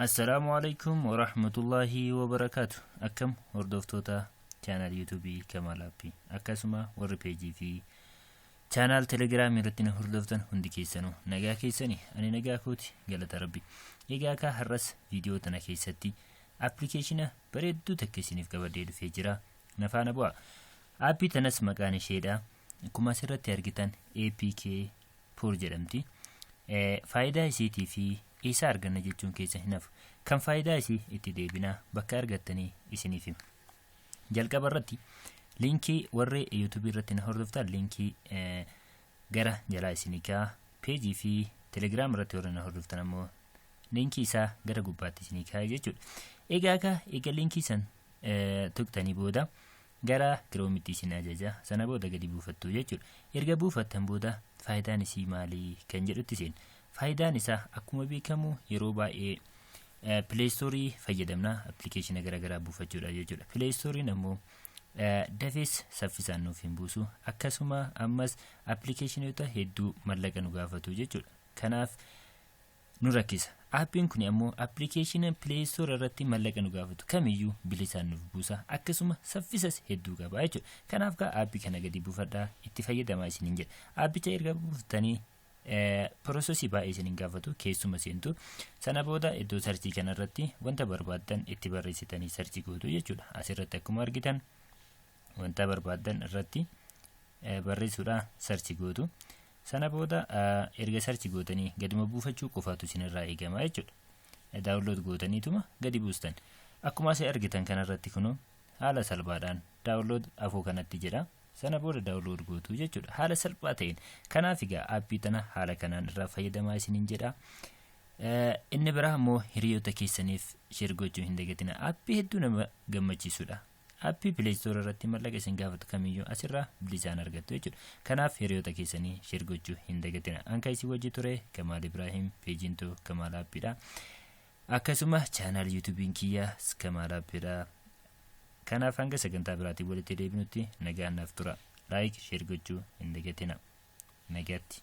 السلام عليكم ورحمة الله وبركاته. أكم هردفتوتا channel يوتيوبي كمال أبي أكاسما وربيجي في channel تليجرام يرتنا هردفتن هندي كيسانو نجا كيساني أنا نجا كوتي قالت ربي يجاكا هرس فيديو تنا كيساتي application بريدو تكسيني في كبرديد فيجرا نفعنا بوا أبي تنس مكان شيدا كما سرت ترجتان APK بورجرمتي فايدة سيتي في إيسا أرغن جلتون كيسا هناف كم فايدة إسي اتدي بنا بكا أرغتني إسيني فيم جلقا براتي لينكي وري يوتيوبي رتنا هردفتا لينكي غرا جلا إسينيكا بيجي في تليجرام رتي ورنا هردفتا نمو لينكي إسا غرا قبات إسينيكا يجول إيغاكا إيغا لينكي سن تكتاني بودا غرا كروميتي سناجاجا سنة بودا قدي بوفتو يجول إرغا بوفتن بودا فايدة نسي مالي كنجر اتسين فايدان إسا أكما بيكمو يروبا بلاي ستوري فيدمنا application غرا بوفجورا يجولا بلاي ستوري نمو دافيس سفيسان نوفين بوسو أكاسوما أمس application يوتا هدو ملقا نغافتو يجولا كناف نركز أبين كني أمو application بلاي ستوري رتي ملقا نغافتو كميو بلسان نوف بوسا أكاسوما سفيساس هدو غابا يجولا كناف كا أبي كنغدي بوفدا اتفايدما سننجل أبي تايرغا بوفتاني processi baay'ee isiniin gaafatu keessuma seentu sana booda iddoo searchii kanarratti wanta barbaadan itti barreessitanii searchii gootu jechuudha. Asirratti akkuma argitan wanta barbaadan irratti barreessuudha searchii gootu. Sana booda erga searchii gootanii gadima buufachuu qofaatu isinirraa eegama jechuudha. Download gootaniituma gadi buustan. Akkuma asii argitan kanarratti kunoo haala salphaadhaan download afoo kanatti jedha. sana booda download gootu jechuudha haala salphaa ta'een kanaaf egaa aappii tana haala kanaan irraa fayyadamaa isiniin jedha inni biraa immoo hiriyoota keessaniif share gochuu hin dagatina aappii hedduu nama gammachiisudha aappii Play Store irratti mallaqa isin gaafatu kamiyyuu asirraa bilisaan argattu jechuudha kanaaf hiriyoota keessanii share gochuu hin dagatina anka isin wajji ture Kamaal Ibrahim peejinto Kamaal Aappiidha akkasuma channel YouTube kiyya Kamaal Aappiidha kanaaf hanga sagantaa biraatii walitti deebinutti nagaan naaf tura like share gochuu hin dagatina nagaatti